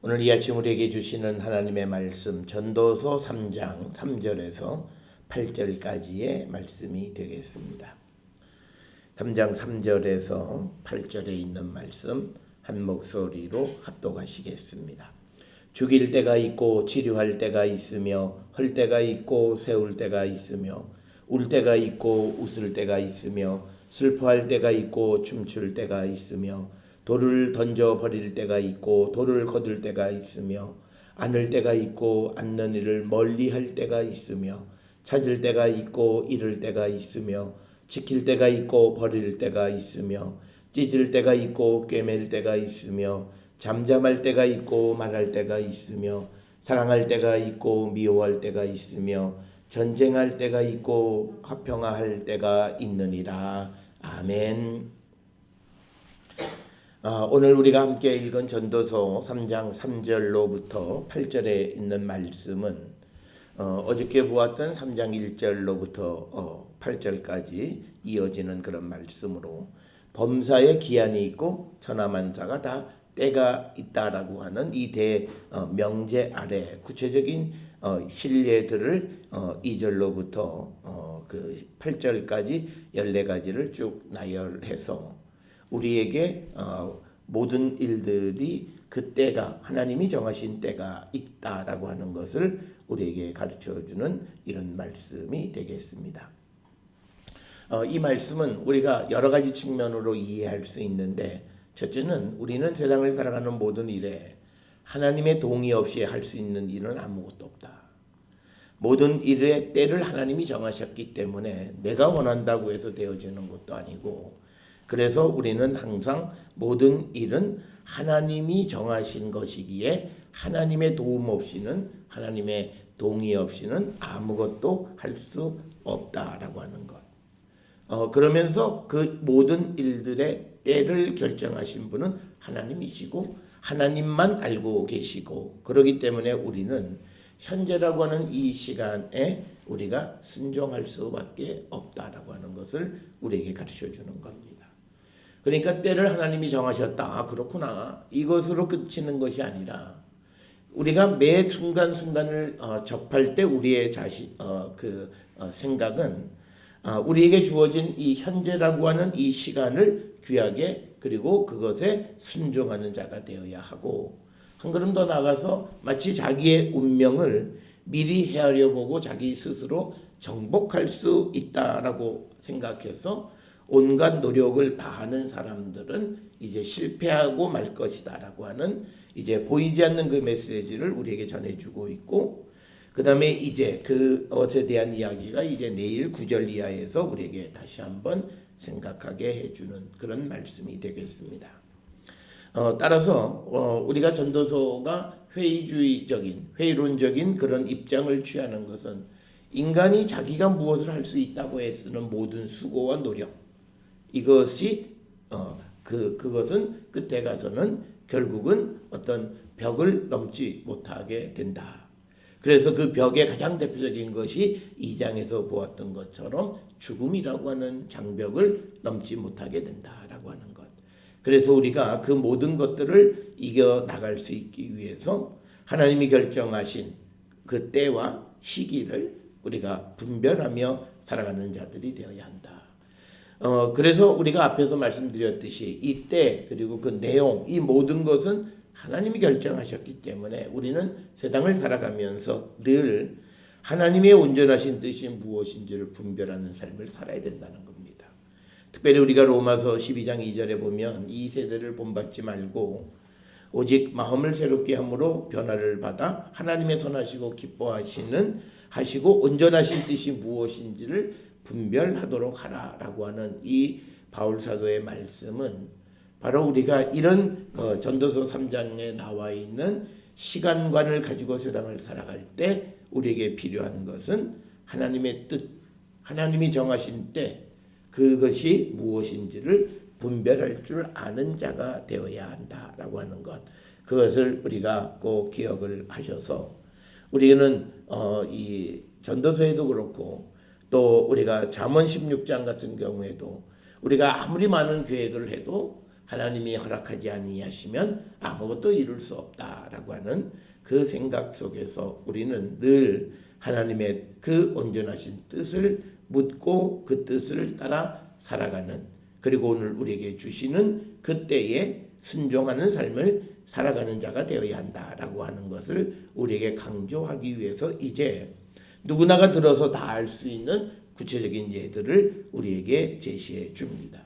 오늘 이 아침 우리에게 주시는 하나님의 말씀 전도서 3장 3절에서 8절까지의 말씀이 되겠습니다. 3장 3절에서 8절에 있는 말씀 한 목소리로 합독하시겠습니다. 죽일 때가 있고 치료할 때가 있으며 헐 때가 있고 세울 때가 있으며 울 때가 있고 웃을 때가 있으며 슬퍼할 때가 있고 춤출 때가 있으며 돌을 던져 버릴 때가 있고 돌을 거둘 때가 있으며 안을 때가 있고 앉는 일을 멀리 할 때가 있으며 찾을 때가 있고 잃을 때가 있으며 지킬 때가 있고 버릴 때가 있으며 찢을 때가 있고 꿰맬 때가 있으며 잠잠할 때가 있고 말할 때가 있으며 사랑할 때가 있고 미워할 때가 있으며 전쟁할 때가 있고 화평할 때가 있느니라. 아멘. 오늘 우리가 함께 읽은 전도서 3장 3절로부터 8절에 있는 말씀은 어저께 보았던 3장 1절로부터 8절까지 이어지는 그런 말씀으로 범사에 기한이 있고 천하만사가 다 때가 있다라고 하는 이 대명제 아래 구체적인 신뢰들을 2절로부터 그 8절까지 14가지를 쭉 나열해서 우리에게 모든 일들이 그 때가 하나님이 정하신 때가 있다라고 하는 것을 우리에게 가르쳐주는 이런 말씀이 되겠습니다. 이 말씀은 우리가 여러 가지 측면으로 이해할 수 있는데 첫째는 우리는 세상을 살아가는 모든 일에 하나님의 동의 없이 할 수 있는 일은 아무것도 없다. 모든 일의 때를 하나님이 정하셨기 때문에 내가 원한다고 해서 되어지는 것도 아니고 그래서 우리는 항상 모든 일은 하나님이 정하신 것이기에 하나님의 도움 없이는 하나님의 동의 없이는 아무것도 할 수 없다라고 하는 것. 그러면서 그 모든 일들의 때를 결정하신 분은 하나님이시고 하나님만 알고 계시고 그렇기 때문에 우리는 현재라고 하는 이 시간에 우리가 순종할 수밖에 없다라고 하는 것을 우리에게 가르쳐 주는 겁니다. 그러니까 때를 하나님이 정하셨다. 그렇구나. 이것으로 그치는 것이 아니라 우리가 매 순간순간을 접할 때 우리의 생각은 우리에게 주어진 이 현재라고 하는 이 시간을 귀하게 그리고 그것에 순종하는 자가 되어야 하고 한 걸음 더 나아가서 마치 자기의 운명을 미리 헤아려 보고 자기 스스로 정복할 수 있다라고 생각해서 온갖 노력을 다하는 사람들은 이제 실패하고 말 것이다라고 하는 이제 보이지 않는 그 메시지를 우리에게 전해주고 있고 그 다음에 이제 그것에 대한 이야기가 이제 내일 9절 이하에서 우리에게 다시 한번 생각하게 해주는 그런 말씀이 되겠습니다. 따라서 우리가 전도서가 회의론적인 그런 입장을 취하는 것은 인간이 자기가 무엇을 할 수 있다고 애쓰는 모든 수고와 노력 이것이 그것은 끝에 가서는 결국은 어떤 벽을 넘지 못하게 된다. 그래서 그 벽의 가장 대표적인 것이 2장에서 보았던 것처럼 죽음이라고 하는 장벽을 넘지 못하게 된다라고 하는 것. 그래서 우리가 그 모든 것들을 이겨 나갈 수 있기 위해서 하나님이 결정하신 그 때와 시기를 우리가 분별하며 살아가는 자들이 되어야 한다. 그래서 우리가 앞에서 말씀드렸듯이 이 때 그리고 그 내용 이 모든 것은 하나님이 결정하셨기 때문에 우리는 세상을 살아가면서 늘 하나님의 온전하신 뜻이 무엇인지를 분별하는 삶을 살아야 된다는 겁니다. 특별히 우리가 로마서 12장 2절에 보면 이 세대를 본받지 말고 오직 마음을 새롭게 함으로 변화를 받아 하나님의 선하시고 하시고 온전하신 뜻이 무엇인지를 분별하도록 하라라고 하는 이 바울 사도의 말씀은 바로 우리가 이런 전도서 3장에 나와 있는 시간관을 가지고 세상을 살아갈 때 우리에게 필요한 것은 하나님의 뜻, 하나님이 정하신 때 그것이 무엇인지를 분별할 줄 아는 자가 되어야 한다라고 하는 것. 그것을 우리가 꼭 기억을 하셔서 우리는 이 전도서에도 그렇고 또 우리가 잠언 16장 같은 경우에도 우리가 아무리 많은 계획을 해도 하나님이 허락하지 아니하시면 아무것도 이룰 수 없다라고 하는 그 생각 속에서 우리는 늘 하나님의 그 온전하신 뜻을 묻고 그 뜻을 따라 살아가는, 그리고 오늘 우리에게 주시는 그때에 순종하는 삶을 살아가는 자가 되어야 한다라고 하는 것을 우리에게 강조하기 위해서 이제 누구나가 들어서 다 알 수 있는 구체적인 예들을 우리에게 제시해 줍니다.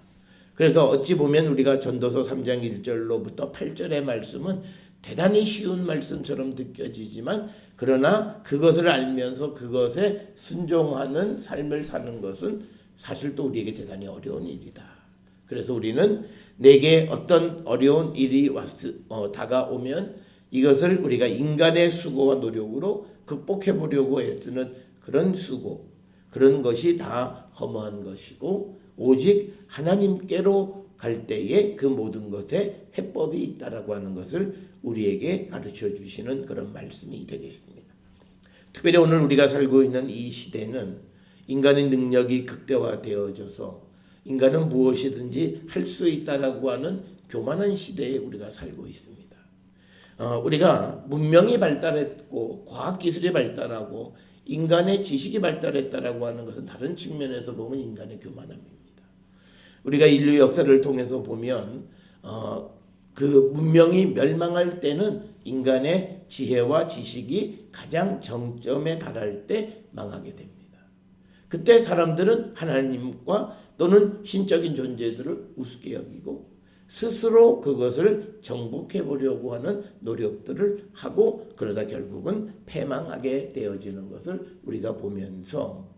그래서 어찌 보면 우리가 전도서 3장 1절로부터 8절의 말씀은 대단히 쉬운 말씀처럼 느껴지지만, 그러나 그것을 알면서 그것에 순종하는 삶을 사는 것은 사실 또 우리에게 대단히 어려운 일이다. 그래서 우리는 내게 어떤 어려운 일이 다가오면 이것을 우리가 인간의 수고와 노력으로 극복해 보려고 애쓰는 그런 수고, 그런 것이 다 허무한 것이고 오직 하나님께로 갈 때에 그 모든 것에 해법이 있다라고 하는 것을 우리에게 가르쳐 주시는 그런 말씀이 되겠습니다. 특별히 오늘 우리가 살고 있는 이 시대는 인간의 능력이 극대화되어져서 인간은 무엇이든지 할 수 있다라고 하는 교만한 시대에 우리가 살고 있습니다. 우리가 문명이 발달했고 과학기술이 발달하고 인간의 지식이 발달했다라고 하는 것은 다른 측면에서 보면 인간의 교만함입니다. 우리가 인류 역사를 통해서 보면 그 문명이 멸망할 때는 인간의 지혜와 지식이 가장 정점에 달할 때 망하게 됩니다. 그때 사람들은 하나님과 또는 신적인 존재들을 우습게 여기고 스스로 그것을 정복해 보려고 하는 노력들을 하고 그러다 결국은 패망하게 되어지는 것을 우리가 보면서,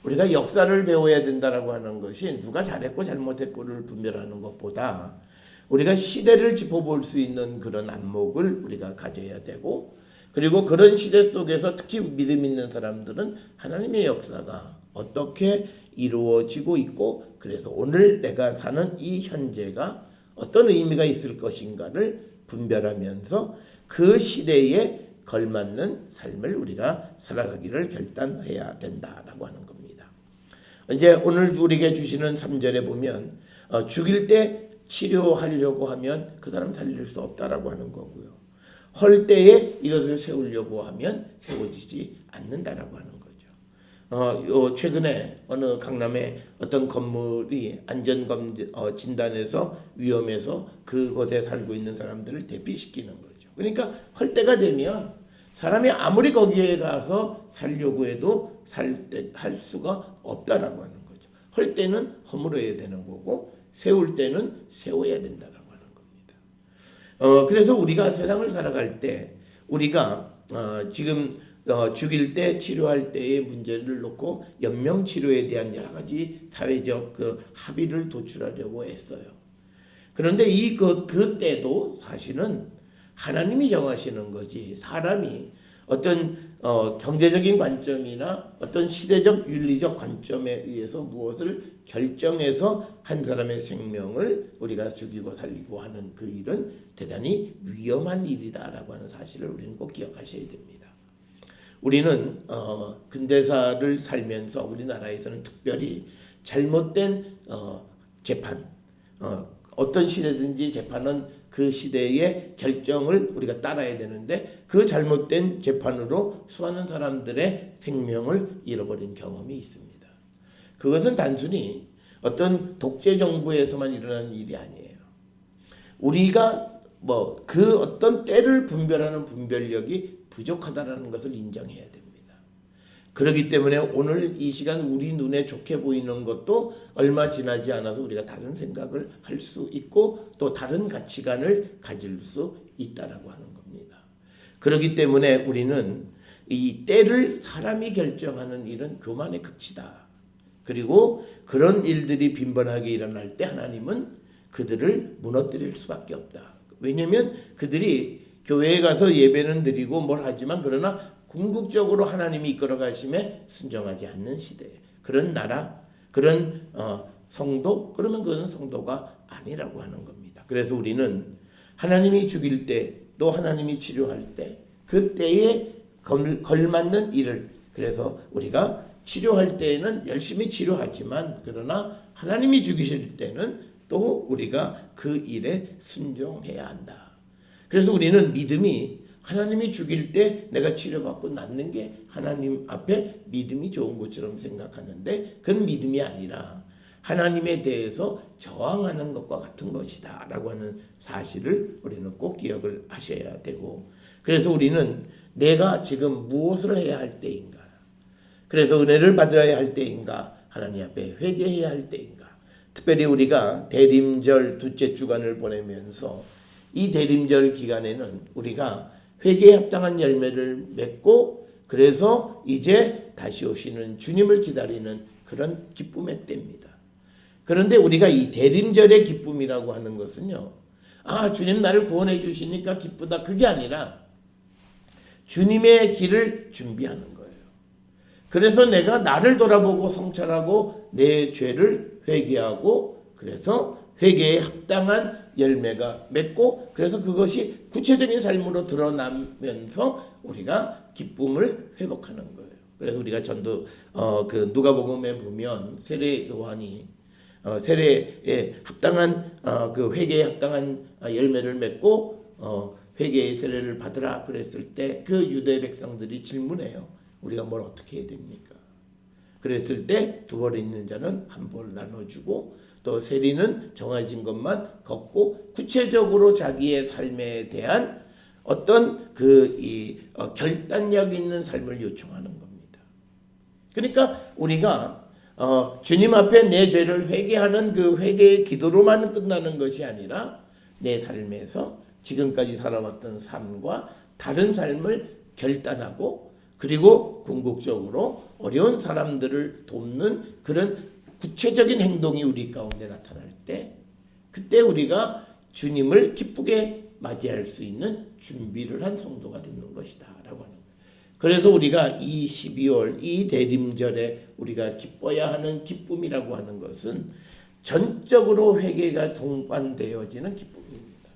우리가 역사를 배워야 된다라고 하는 것이 누가 잘했고 잘못했고를 분별하는 것보다 우리가 시대를 짚어볼 수 있는 그런 안목을 우리가 가져야 되고, 그리고 그런 시대 속에서 특히 믿음 있는 사람들은 하나님의 역사가 어떻게 이루어지고 있고, 그래서 오늘 내가 사는 이 현재가 어떤 의미가 있을 것인가를 분별하면서 그 시대에 걸맞는 삶을 우리가 살아가기를 결단해야 된다라고 하는 겁니다. 이제 오늘 우리에게 주시는 3절에 보면 죽일 때 치료하려고 하면 그 사람 살릴 수 없다라고 하는 거고요. 헐 때에 이것을 세우려고 하면 세워지지 않는다라고 하는 거죠. 최근에 어느 강남의 어떤 건물이 안전 진단에서 위험해서 그곳에 살고 있는 사람들을 대피시키는 거죠. 그러니까 헐 때가 되면 사람이 아무리 거기에 가서 살려고 해도 할 수가 없다라고 하는 거죠. 헐 때는 허물어야 되는 거고 세울 때는 세워야 된다라고 하는 겁니다. 그래서 우리가 세상을 살아갈 때 우리가 지금 죽일 때 치료할 때의 문제를 놓고 연명 치료에 대한 여러 가지 사회적 그 합의를 도출하려고 했어요. 그런데 그때도 사실은 하나님이 정하시는 거지, 사람이 어떤 경제적인 관점이나 어떤 시대적 윤리적 관점에 의해서 무엇을 결정해서 한 사람의 생명을 우리가 죽이고 살리고 하는 그 일은 대단히 위험한 일이다라고 하는 사실을 우리는 꼭 기억하셔야 됩니다. 우리는 근대사를 살면서 우리나라에서는 특별히 잘못된 재판, 어떤 시대든지 재판은 그 시대의 결정을 우리가 따라야 되는데 그 잘못된 재판으로 수많은 사람들의 생명을 잃어버린 경험이 있습니다. 그것은 단순히 어떤 독재 정부에서만 일어나는 일이 아니에요. 우리가 그 어떤 때를 분별하는 분별력이 부족하다라는 것을 인정해야 됩니다. 그렇기 때문에 오늘 이 시간 우리 눈에 좋게 보이는 것도 얼마 지나지 않아서 우리가 다른 생각을 할 수 있고 또 다른 가치관을 가질 수 있다라고 하는 겁니다. 그렇기 때문에 우리는 이 때를 사람이 결정하는 일은 교만의 극치다. 그리고 그런 일들이 빈번하게 일어날 때 하나님은 그들을 무너뜨릴 수밖에 없다. 왜냐하면 그들이 교회에 가서 예배는 드리고 뭘 하지만 그러나 궁극적으로 하나님이 이끌어 가심에 순종하지 않는 시대, 그런 나라, 그런 성도, 그러면 그건 성도가 아니라고 하는 겁니다. 그래서 우리는 하나님이 죽일 때 또 하나님이 치료할 때 그때에 걸맞는 일을, 그래서 우리가 치료할 때에는 열심히 치료하지만 그러나 하나님이 죽이실 때는 또 우리가 그 일에 순종해야 한다. 그래서 우리는 믿음이 하나님이 죽일 때 내가 치료받고 낫는 게 하나님 앞에 믿음이 좋은 것처럼 생각하는데 그건 믿음이 아니라 하나님에 대해서 저항하는 것과 같은 것이다 라고 하는 사실을 우리는 꼭 기억을 하셔야 되고, 그래서 우리는 내가 지금 무엇을 해야 할 때인가, 그래서 은혜를 받아야 할 때인가, 하나님 앞에 회개해야 할 때인가. 특별히 우리가 대림절 둘째 주간을 보내면서 이 대림절 기간에는 우리가 회개에 합당한 열매를 맺고, 그래서 이제 다시 오시는 주님을 기다리는 그런 기쁨의 때입니다. 그런데 우리가 이 대림절의 기쁨이라고 하는 것은요, 주님 나를 구원해 주시니까 기쁘다, 그게 아니라 주님의 길을 준비하는 거예요. 그래서 내가 나를 돌아보고 성찰하고 내 죄를 회개하고, 그래서 회개에 합당한 열매가 맺고, 그래서 그것이 구체적인 삶으로 드러나면서 우리가 기쁨을 회복하는 거예요. 그래서 우리가 전도 그 누가복음에 보면 세례 요한이 세례에 합당한 그 회개에 합당한 열매를 맺고 회개의 세례를 받으라 그랬을 때 그 유대 백성들이 질문해요. 우리가 뭘 어떻게 해야 됩니까? 그랬을 때 두 벌 있는 자는 한 벌 나눠주고, 또 세리는 정해진 것만 걷고 구체적으로 자기의 삶에 대한 어떤 결단력 있는 삶을 요청하는 겁니다. 그러니까 우리가 주님 앞에 내 죄를 회개하는 그 회개의 기도로만 끝나는 것이 아니라 내 삶에서 지금까지 살아왔던 삶과 다른 삶을 결단하고, 그리고 궁극적으로 어려운 사람들을 돕는 그런 구체적인 행동이 우리 가운데 나타날 때, 그때 우리가 주님을 기쁘게 맞이할 수 있는 준비를 한 성도가 되는 것이다 라고 하는 거예요. 그래서 우리가 이 12월 이 대림절에 우리가 기뻐야 하는 기쁨이라고 하는 것은 전적으로 회개가 동반되어지는 기쁨입니다.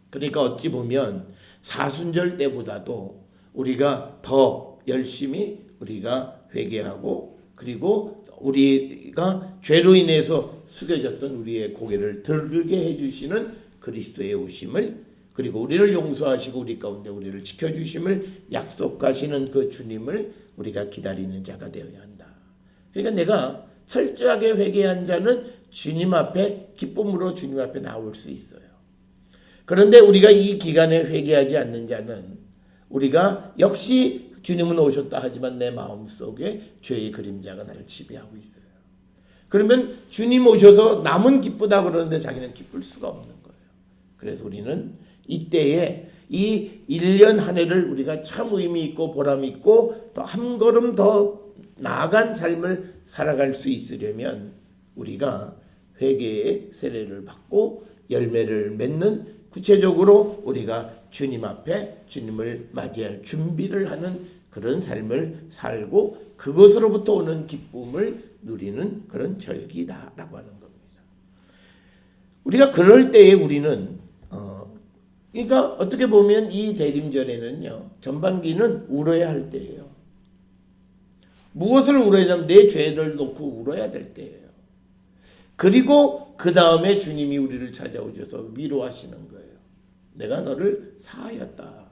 그러니까 어찌 보면 사순절 때보다도 우리가 더 열심히 우리가 회개하고, 그리고 우리가 죄로 인해서 숙여졌던 우리의 고개를 들게 해주시는 그리스도의 오심을, 그리고 우리를 용서하시고 우리 가운데 우리를 지켜주심을 약속하시는 그 주님을 우리가 기다리는 자가 되어야 한다. 그러니까 내가 철저하게 회개한 자는 주님 앞에 기쁨으로 주님 앞에 나올 수 있어요. 그런데 우리가 이 기간에 회개하지 않는 자는 우리가 역시 주님은 오셨다 하지만 내 마음속에 죄의 그림자가 나를 지배하고 있어요. 그러면 주님 오셔서 남은 기쁘다 그러는데 자기는 기쁠 수가 없는 거예요. 그래서 우리는 이때에 이 1년 한 해를 우리가 참 의미 있고 보람 있고 더 한 걸음 더 나아간 삶을 살아갈 수 있으려면 우리가 회개의 세례를 받고 열매를 맺는, 구체적으로 우리가 주님 앞에 주님을 맞이할 준비를 하는 그런 삶을 살고 그것으로부터 오는 기쁨을 누리는 그런 절기다라고 하는 겁니다. 우리가 그럴 때에 우리는 그러니까 어떻게 보면 이 대림절에는요, 전반기는 울어야 할 때예요. 무엇을 울어야 하냐면 내 죄를 놓고 울어야 될 때예요. 그리고 그 다음에 주님이 우리를 찾아오셔서 위로하시는 거예요. 내가 너를 사하였다.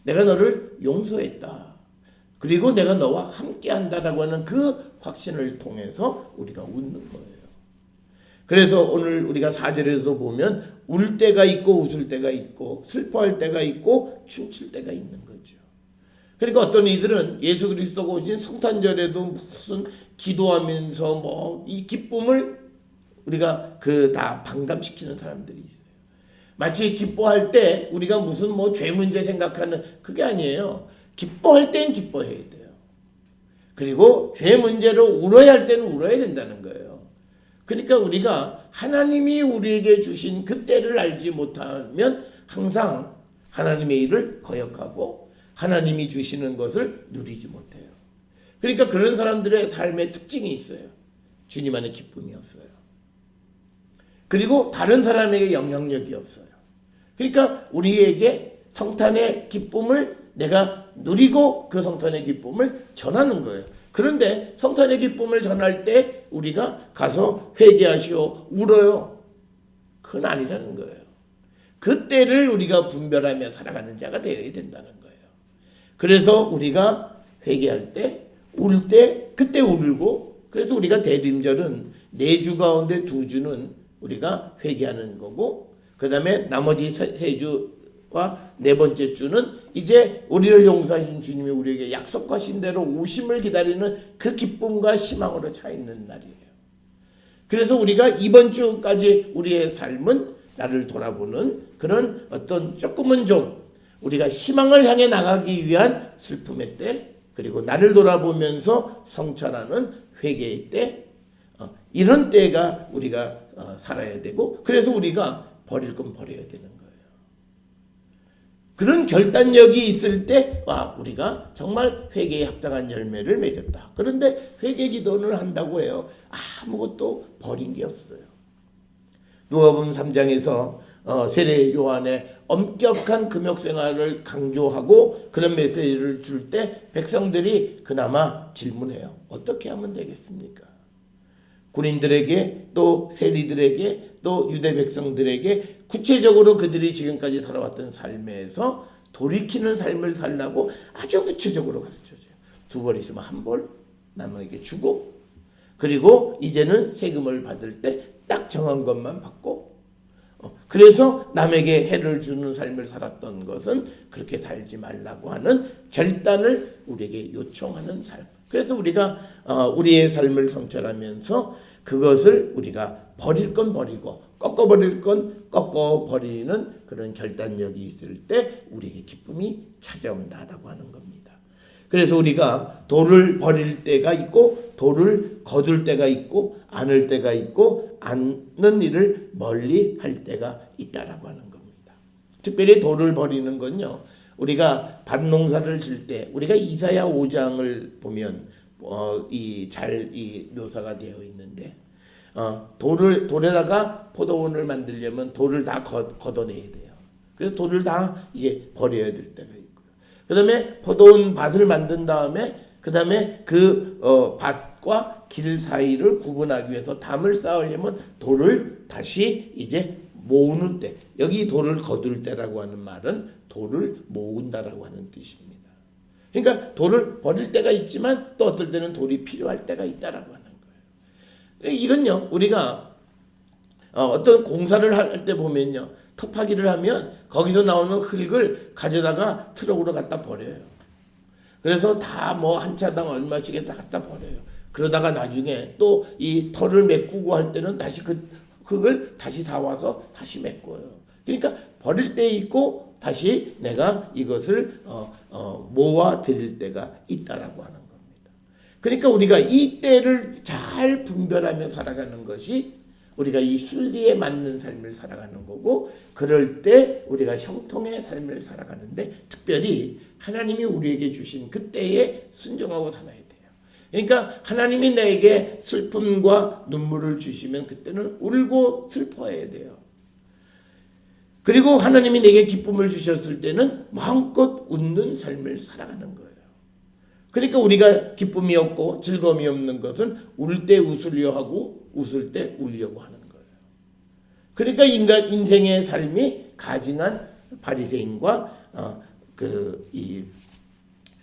내가 너를 용서했다. 그리고 내가 너와 함께 한다라고 하는 그 확신을 통해서 우리가 웃는 거예요. 그래서 오늘 우리가 4절에서 보면 울 때가 있고 웃을 때가 있고 슬퍼할 때가 있고 춤출 때가 있는 거죠. 그러니까 어떤 이들은 예수 그리스도가 오신 성탄절에도 무슨 기도하면서 뭐 이 기쁨을 우리가 다 반감시키는 사람들이 있어요. 마치 기뻐할 때 우리가 무슨 뭐 죄 문제 생각하는 그게 아니에요. 기뻐할 땐 기뻐해야 돼요. 그리고 죄 문제로 울어야 할 때는 울어야 된다는 거예요. 그러니까 우리가 하나님이 우리에게 주신 그 때를 알지 못하면 항상 하나님의 일을 거역하고 하나님이 주시는 것을 누리지 못해요. 그러니까 그런 사람들의 삶의 특징이 있어요. 주님 안에 기쁨이 없어요. 그리고 다른 사람에게 영향력이 없어요. 그러니까 우리에게 성탄의 기쁨을 내가 누리고 그 성탄의 기쁨을 전하는 거예요. 그런데 성탄의 기쁨을 전할 때 우리가 가서 회개하시오 울어요. 그건 아니라는 거예요. 그때를 우리가 분별하며 살아가는 자가 되어야 된다는 거예요. 그래서 우리가 회개할 때, 울 때, 그때 울고, 그래서 우리가 대림절은 4주 가운데 2주는 우리가 회개하는 거고, 그 다음에 나머지 3주와 4번째 주는 이제 우리를 용서하신 주님이 우리에게 약속하신 대로 오심을 기다리는 그 기쁨과 희망으로 차 있는 날이에요. 그래서 우리가 이번 주까지 우리의 삶은 나를 돌아보는 그런 어떤 조금은 좀 우리가 희망을 향해 나가기 위한 슬픔의 때, 그리고 나를 돌아보면서 성찰하는 회개의 때, 이런 때가 우리가 살아야 되고, 그래서 우리가 버릴 건 버려야 되는 거예요. 그런 결단력이 있을 때 우리가 정말 회개에 합당한 열매를 맺었다. 그런데 회개 기도를 한다고 해요. 아무것도 버린 게 없어요. 누가복음 3장에서 세례 요한의 엄격한 금욕 생활을 강조하고 그런 메시지를 줄 때 백성들이 그나마 질문해요. 어떻게 하면 되겠습니까? 군인들에게 또 세리들에게 또 유대 백성들에게 구체적으로 그들이 지금까지 살아왔던 삶에서 돌이키는 삶을 살라고 아주 구체적으로 가르쳐줘요. 2벌 있으면 1벌 남에게 주고, 그리고 이제는 세금을 받을 때 딱 정한 것만 받고, 그래서 남에게 해를 주는 삶을 살았던 것은 그렇게 살지 말라고 하는 결단을 우리에게 요청하는 삶. 그래서 우리가 우리의 삶을 성찰하면서 그것을 우리가 버릴 건 버리고 꺾어버릴 건 꺾어버리는 그런 결단력이 있을 때 우리에게 기쁨이 찾아온다라고 하는 겁니다. 그래서 우리가 돌을 버릴 때가 있고 돌을 거둘 때가 있고 안을 때가 있고 않는 일을 멀리 할 때가 있다라고 하는 겁니다. 특별히 돌을 버리는 건요, 우리가 밭농사를 질 때 우리가 이사야 5장을 보면 이 묘사가 되어 있는데 돌에다가 포도원을 만들려면 돌을 다 걷어내야 돼요. 그래서 돌을 다 이게 버려야 될 때가 있고요. 그 다음에 포도원 밭을 만든 다음에 그 다음에 그 밭과 길 사이를 구분하기 위해서 담을 쌓으려면 돌을 다시 이제 모으는 때, 여기 돌을 거둘 때라고 하는 말은 돌을 모은다라고 하는 뜻입니다. 그러니까 돌을 버릴 때가 있지만 또 어떨 때는 돌이 필요할 때가 있다라고 하는 거예요. 이건요, 우리가 어떤 공사를 할 때 보면요, 터파기를 하면 거기서 나오는 흙을 가져다가 트럭으로 갖다 버려요. 그래서 다 뭐 한 차당 얼마씩 다 갖다 버려요. 그러다가 나중에 또 이 털을 메꾸고 할 때는 다시 그 흙을 다시 다 와서 다시 메꿔요. 그러니까 버릴 때 있고 다시 내가 이것을 모아 드릴 때가 있다라고 하는 겁니다. 그러니까 우리가 이 때를 잘 분별하며 살아가는 것이 우리가 이 순리에 맞는 삶을 살아가는 거고, 그럴 때 우리가 형통의 삶을 살아가는데 특별히 하나님이 우리에게 주신 그때에 순종하고 살아야 돼요. 그러니까 하나님이 내게 슬픔과 눈물을 주시면 그때는 울고 슬퍼해야 돼요. 그리고 하나님이 내게 기쁨을 주셨을 때는 마음껏 웃는 삶을 살아가는 거예요. 그러니까 우리가 기쁨이 없고 즐거움이 없는 것은 울 때 웃으려 하고 웃을 때 울려고 하는 거예요. 그러니까 인생의 삶이 가증한 바리새인과 이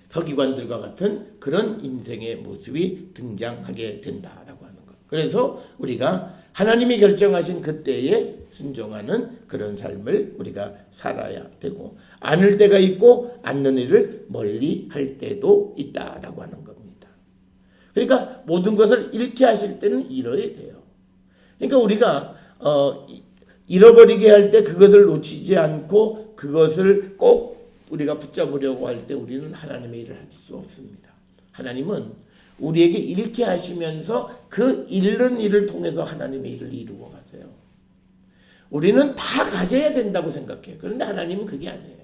서기관들과 같은 그런 인생의 모습이 등장하게 된다라고 하는 것. 그래서 우리가 하나님이 결정하신 그때에 순종하는 그런 삶을 우리가 살아야 되고, 않을 때가 있고 않는 일을 멀리 할 때도 있다라고 하는 겁니다. 그러니까 모든 것을 잃게 하실 때는 잃어야 돼요. 그러니까 우리가 잃어버리게 할 때 그것을 놓치지 않고 그것을 꼭 우리가 붙잡으려고 할 때 우리는 하나님의 일을 할 수 없습니다. 하나님은 우리에게 잃게 하시면서 그 잃는 일을 통해서 하나님의 일을 이루어 가세요. 우리는 다 가져야 된다고 생각해요. 그런데 하나님은 그게 아니에요.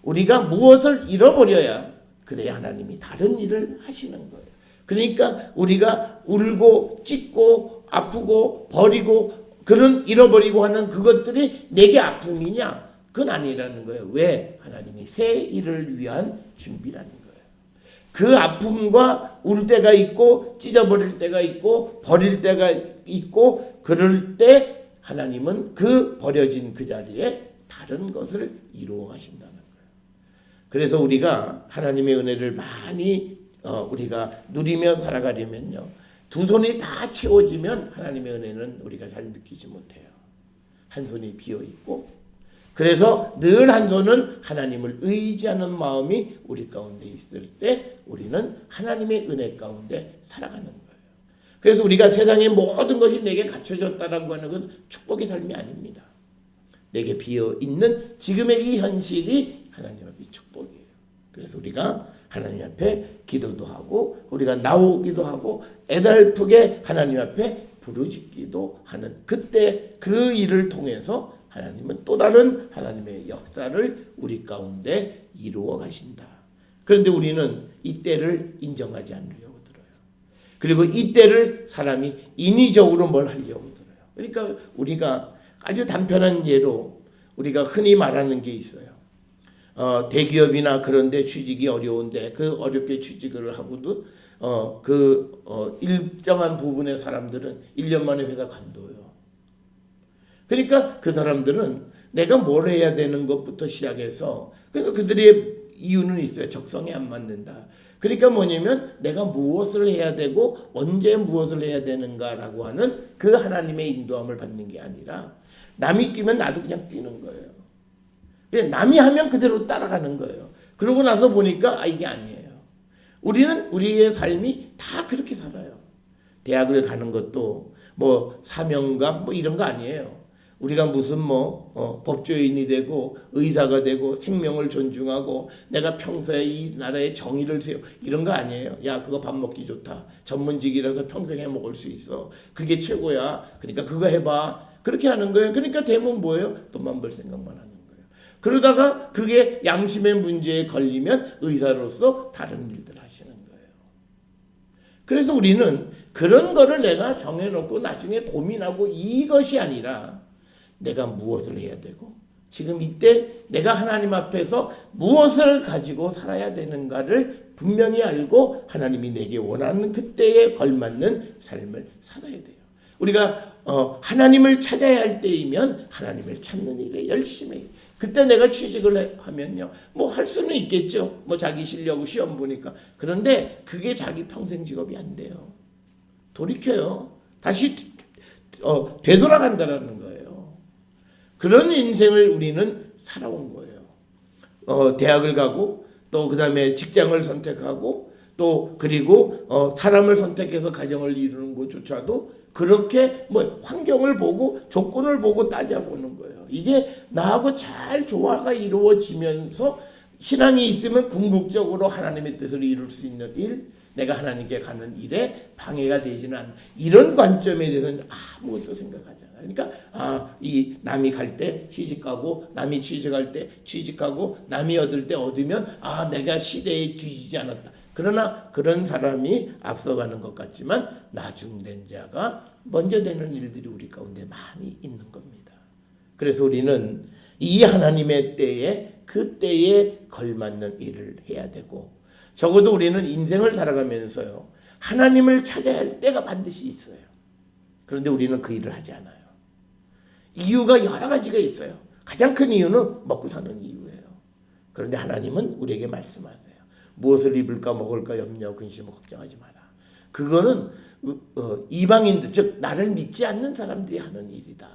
우리가 무엇을 잃어버려야 그래야 하나님이 다른 일을 하시는 거예요. 그러니까 우리가 울고 찢고 아프고 버리고 그런 잃어버리고 하는 그것들이 내게 아픔이냐? 그건 아니라는 거예요. 왜? 하나님이 새 일을 위한 준비라는 거예요. 그 아픔과 울 때가 있고 찢어버릴 때가 있고 버릴 때가 있고 그럴 때 하나님은 그 버려진 그 자리에 다른 것을 이루어 가신다는 거예요. 그래서 우리가 하나님의 은혜를 많이 우리가 누리며 살아가려면요, 두 손이 다 채워지면 하나님의 은혜는 우리가 잘 느끼지 못해요. 한 손이 비어 있고, 그래서 늘 한 손은 하나님을 의지하는 마음이 우리 가운데 있을 때 우리는 하나님의 은혜 가운데 살아가는 거예요. 그래서 우리가 세상의 모든 것이 내게 갖춰졌다라고 하는 건 축복의 삶이 아닙니다. 내게 비어 있는 지금의 이 현실이 하나님 앞에 축복이에요. 그래서 우리가 하나님 앞에 기도도 하고, 우리가 나오기도 하고, 애달프게 하나님 앞에 부르짖기도 하는 그때 그 일을 통해서 하나님은 또 다른 하나님의 역사를 우리 가운데 이루어 가신다. 그런데 우리는 이 때를 인정하지 않으려고 들어요. 그리고 이 때를 사람이 인위적으로 뭘 하려고 들어요. 그러니까 우리가 아주 단편한 예로 우리가 흔히 말하는 게 있어요. 대기업이나 그런데 취직이 어려운데 그 어렵게 취직을 하고도 일정한 부분의 사람들은 1년 만에 회사 간도요. 그러니까 그 사람들은 내가 뭘 해야 되는 것부터 시작해서, 그러니까 그들의 이유는 있어요. 적성에 안 맞는다. 그러니까 뭐냐면 내가 무엇을 해야 되고 언제 무엇을 해야 되는가라고 하는 그 하나님의 인도함을 받는 게 아니라 남이 뛰면 나도 그냥 뛰는 거예요. 남이 하면 그대로 따라가는 거예요. 그러고 나서 보니까 이게 아니에요. 우리는 우리의 삶이 다 그렇게 살아요. 대학을 가는 것도 뭐 사명감 뭐 이런 거 아니에요. 우리가 무슨 법조인이 되고 의사가 되고 생명을 존중하고 내가 평소에 이 나라의 정의를 세워 이런 거 아니에요. 야, 그거 밥 먹기 좋다. 전문직이라서 평생 해 먹을 수 있어. 그게 최고야. 그러니까 그거 해봐. 그렇게 하는 거예요. 그러니까 대부분 뭐예요? 돈만 벌 생각만 하는 거예요. 그러다가 그게 양심의 문제에 걸리면 의사로서 다른 일들 하시는 거예요. 그래서 우리는 그런 거를 내가 정해놓고 나중에 고민하고 이것이 아니라 내가 무엇을 해야 되고 지금 이때 내가 하나님 앞에서 무엇을 가지고 살아야 되는가를 분명히 알고 하나님이 내게 원하는 그때에 걸맞는 삶을 살아야 돼요. 우리가 하나님을 찾아야 할 때이면 하나님을 찾는 일에 열심히 해요. 그때 내가 취직을 하면요, 뭐 할 수는 있겠죠. 뭐 자기 실력 시험 보니까. 그런데 그게 자기 평생 직업이 안 돼요. 돌이켜요. 다시 되돌아간다라는 거예요. 그런 인생을 우리는 살아온 거예요. 대학을 가고 또 그 다음에 직장을 선택하고 또 그리고 사람을 선택해서 가정을 이루는 것조차도 그렇게 뭐 환경을 보고 조건을 보고 따져보는 거예요. 이게 나하고 잘 조화가 이루어지면서 신앙이 있으면 궁극적으로 하나님의 뜻을 이룰 수 있는 일, 내가 하나님께 가는 일에 방해가 되지는 않는 이런 관점에 대해서는 아무것도 생각하지 않아요. 그러니까 이 남이 갈 때 취직하고 남이 취직할 때 취직하고 남이 얻을 때 얻으면 내가 시대에 뒤지지 않았다. 그러나 그런 사람이 앞서가는 것 같지만 나중된 자가 먼저 되는 일들이 우리 가운데 많이 있는 겁니다. 그래서 우리는 이 하나님의 때에 그 때에 걸맞는 일을 해야 되고 적어도 우리는 인생을 살아가면서요, 하나님을 찾아야 할 때가 반드시 있어요. 그런데 우리는 그 일을 하지 않아요. 이유가 여러 가지가 있어요. 가장 큰 이유는 먹고 사는 이유예요. 그런데 하나님은 우리에게 말씀하세요. 무엇을 입을까 먹을까 염려 근심 걱정하지 마라. 그거는 이방인들, 즉 나를 믿지 않는 사람들이 하는 일이다.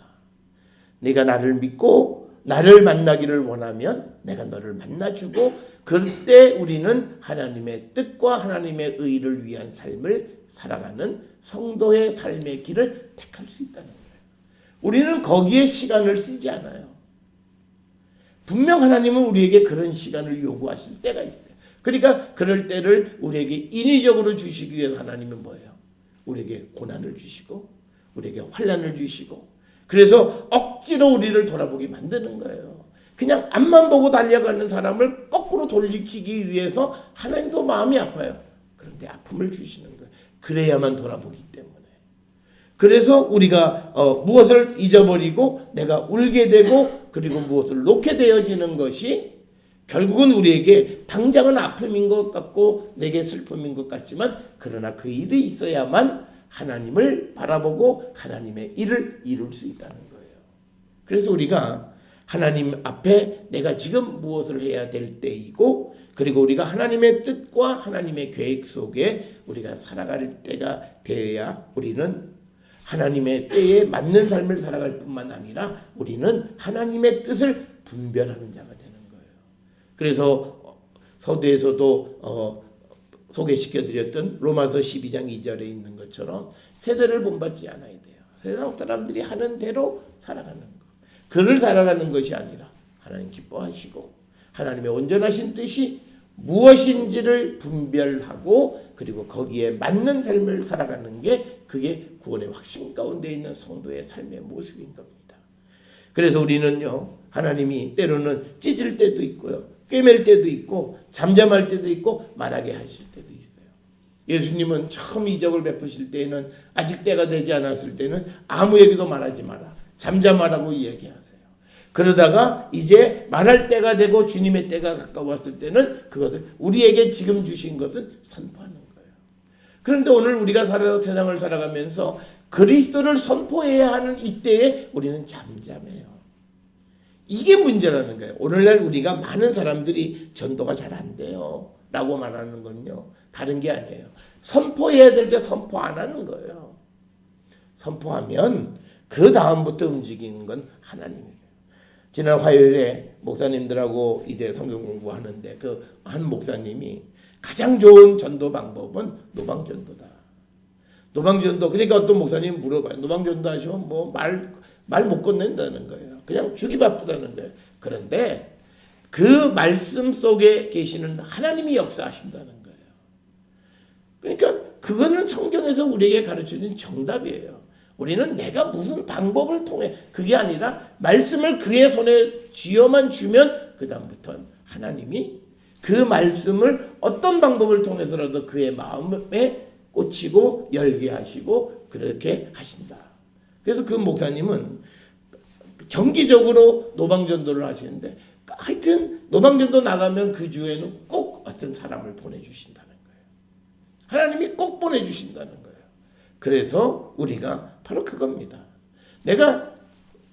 네가 나를 믿고 나를 만나기를 원하면 내가 너를 만나주고 그때 우리는 하나님의 뜻과 하나님의 의를 위한 삶을 살아가는 성도의 삶의 길을 택할 수 있다는 거예요. 우리는 거기에 시간을 쓰지 않아요. 분명 하나님은 우리에게 그런 시간을 요구하실 때가 있어요. 그러니까 그럴 때를 우리에게 인위적으로 주시기 위해서 하나님은 뭐예요? 우리에게 고난을 주시고 우리에게 환난을 주시고 그래서 억지로 우리를 돌아보게 만드는 거예요. 그냥 앞만 보고 달려가는 사람을 거꾸로 돌리키기 위해서 하나님도 마음이 아파요. 그런데 아픔을 주시는 거예요. 그래야만 돌아보기 때문에. 그래서 우리가 무엇을 잊어버리고 내가 울게 되고 그리고 무엇을 놓게 되어지는 것이 결국은 우리에게 당장은 아픔인 것 같고 내게 슬픔인 것 같지만 그러나 그 일이 있어야만 하나님을 바라보고 하나님의 일을 이룰 수 있다는 거예요. 그래서 우리가 하나님 앞에 내가 지금 무엇을 해야 될 때이고, 그리고 우리가 하나님의 뜻과 하나님의 계획 속에 우리가 살아갈 때가 되어야 우리는 하나님의 때에 맞는 삶을 살아갈 뿐만 아니라 우리는 하나님의 뜻을 분별하는 자가 되는 거예요. 그래서 서두에서도 소개시켜드렸던 로마서 12장 2절에 있는 것처럼 세대를 본받지 않아야 돼요. 세상 사람들이 하는 대로 살아가는 거. 그를 살아가는 것이 아니라 하나님 기뻐하시고 하나님의 온전하신 뜻이 무엇인지를 분별하고 그리고 거기에 맞는 삶을 살아가는 게 그게 구원의 확신 가운데 있는 성도의 삶의 모습인 겁니다. 그래서 우리는요, 하나님이 때로는 찢을 때도 있고요, 꿰맬 때도 있고, 잠잠할 때도 있고, 말하게 하실 때도 있어요. 예수님은 처음 이적을 베푸실 때에는 아직 때가 되지 않았을 때는 아무에게도 말하지 마라, 잠잠하라고 이야기하세요. 그러다가 이제 말할 때가 되고 주님의 때가 가까웠을 때는 그것을 우리에게 지금 주신 것은 선포하는 거예요. 그런데 오늘 우리가 세상을 살아가면서 그리스도를 선포해야 하는 이때에 우리는 잠잠해요. 이게 문제라는 거예요. 오늘날 우리가 많은 사람들이 전도가 잘 안 돼요 라고 말하는 건요, 다른 게 아니에요. 선포해야 될 때 선포 안 하는 거예요. 선포하면 그 다음부터 움직이는 건 하나님이세요. 지난 화요일에 목사님들하고 이제 성경 공부하는데 그 한 목사님이 가장 좋은 전도 방법은 노방전도다. 노방전도, 그러니까 어떤 목사님이 물어봐요. 노방전도 하시면 뭐 말 못 건넨다는 거예요. 그냥 주기 바쁘다는 거예요. 그런데 그 말씀 속에 계시는 하나님이 역사하신다는 거예요. 그러니까 그거는 성경에서 우리에게 가르쳐준 정답이에요. 우리는 내가 무슨 방법을 통해, 그게 아니라 말씀을 그의 손에 쥐어만 주면 그 다음부터는 하나님이 그 말씀을 어떤 방법을 통해서라도 그의 마음에 꽂히고 열게 하시고 그렇게 하신다. 그래서 그 목사님은 정기적으로 노방전도를 하시는데 하여튼 노방전도 나가면 그 주에는 꼭 어떤 사람을 보내주신다는 거예요. 하나님이 꼭 보내주신다는 거예요. 그래서 우리가 바로 그겁니다. 내가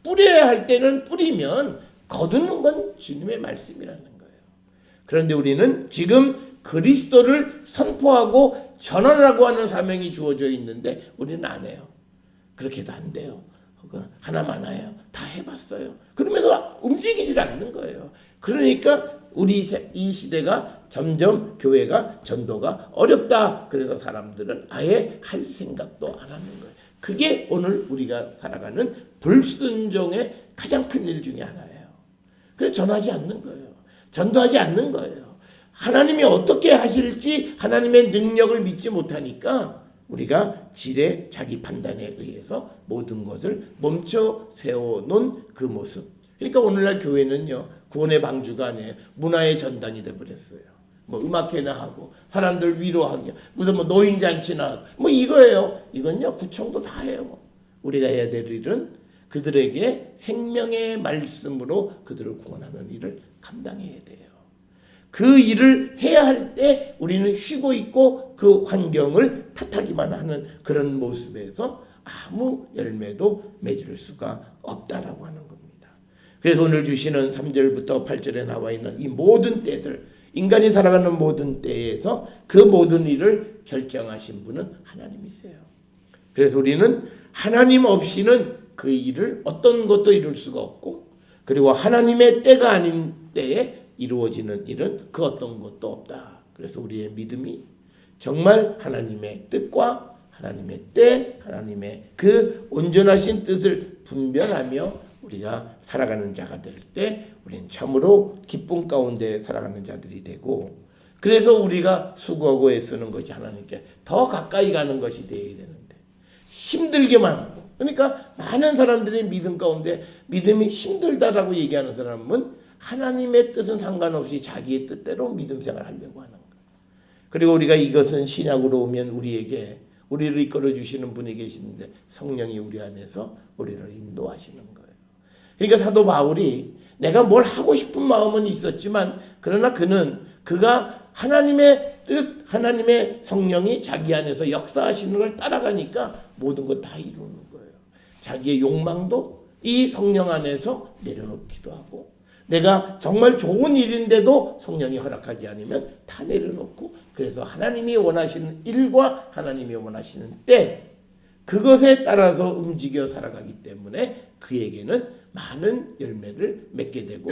뿌려야 할 때는 뿌리면 거두는 건 주님의 말씀이라는 거예요. 그런데 우리는 지금 그리스도를 선포하고 전하라고 하는 사명이 주어져 있는데 우리는 안 해요. 그렇게도 안 돼요. 하나만 해요. 다 해봤어요. 그러면서 움직이질 않는 거예요. 그러니까 우리 이 시대가 점점 교회가 전도가 어렵다. 그래서 사람들은 아예 할 생각도 안 하는 거예요. 그게 오늘 우리가 살아가는 불순종의 가장 큰 일 중에 하나예요. 그래서 전하지 않는 거예요. 전도하지 않는 거예요. 하나님이 어떻게 하실지 하나님의 능력을 믿지 못하니까 우리가 지레 자기 판단에 의해서 모든 것을 멈춰 세워놓은 그 모습. 그러니까 오늘날 교회는요, 구원의 방주가 아니에요. 문화의 전당이 돼버렸어요. 뭐 음악회나 하고 사람들 위로하기, 무슨 뭐 노인잔치나 하고 뭐 이거예요. 이건요 구청도 다 해요. 우리가 해야 될 일은 그들에게 생명의 말씀으로 그들을 구원하는 일을 감당해야 돼요. 그 일을 해야 할 때 우리는 쉬고 있고 그 환경을 탓하기만 하는 그런 모습에서 아무 열매도 맺을 수가 없다라고 하는 겁니다. 그래서 오늘 주시는 3절부터 8절에 나와 있는 이 모든 때들, 인간이 살아가는 모든 때에서 그 모든 일을 결정하신 분은 하나님이세요. 그래서 우리는 하나님 없이는 그 일을 어떤 것도 이룰 수가 없고, 그리고 하나님의 때가 아닌 때에 이루어지는 일은 그 어떤 것도 없다. 그래서 우리의 믿음이 정말 하나님의 뜻과 하나님의 때, 하나님의 그 온전하신 뜻을 분별하며 우리가 살아가는 자가 될 때 우리는 참으로 기쁨 가운데 살아가는 자들이 되고, 그래서 우리가 수고하고 애쓰는 것이 하나님께 더 가까이 가는 것이 되어야 되는데 힘들게만 하고, 그러니까 많은 사람들이 믿음 가운데 믿음이 힘들다라고 얘기하는 사람은 하나님의 뜻은 상관없이 자기의 뜻대로 믿음 생활을 하려고 하는 거예요. 그리고 우리가 이것은 신약으로 오면 우리를 이끌어 주시는 분이 계시는데 성령이 우리 안에서 우리를 인도하시는 거예요. 그러니까 사도 바울이 내가 뭘 하고 싶은 마음은 있었지만 그러나 그가 하나님의 뜻, 하나님의 성령이 자기 안에서 역사하시는 걸 따라가니까 모든 것 다 이루는 거예요. 자기의 욕망도 이 성령 안에서 내려놓기도 하고, 내가 정말 좋은 일인데도 성령이 허락하지 않으면 다 내려놓고, 그래서 하나님이 원하시는 일과 하나님이 원하시는 때 그것에 따라서 움직여 살아가기 때문에 그에게는 많은 열매를 맺게 되고,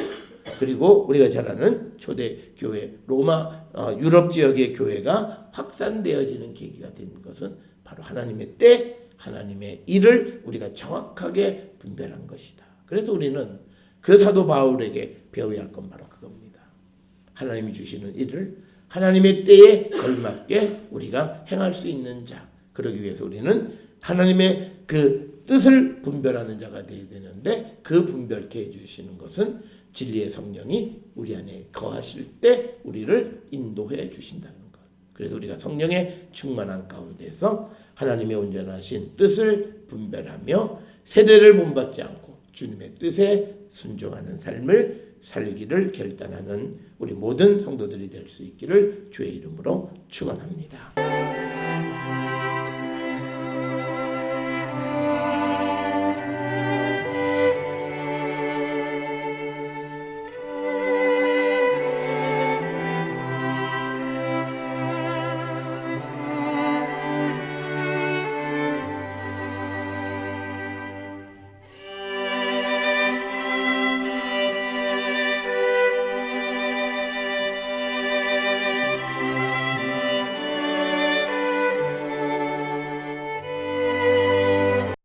그리고 우리가 잘 아는 초대교회 로마 유럽 지역의 교회가 확산되어지는 계기가 된 것은 바로 하나님의 때, 하나님의 일을 우리가 정확하게 분별한 것이다. 그래서 우리는 그 사도 바울에게 배워야 할 건 바로 그겁니다. 하나님이 주시는 일을 하나님의 때에 걸맞게 우리가 행할 수 있는 자, 그러기 위해서 우리는 하나님의 그 뜻을 분별하는 자가 되어야 되는데, 그 분별케 해주시는 것은 진리의 성령이 우리 안에 거하실 때 우리를 인도해 주신다는 것. 그래서 우리가 성령의 충만한 가운데서 하나님의 온전하신 뜻을 분별하며 세대를 본받지 않고 주님의 뜻에 순종하는 삶을 살기를 결단하는 우리 모든 성도들이 될 수 있기를 주의 이름으로 축원합니다.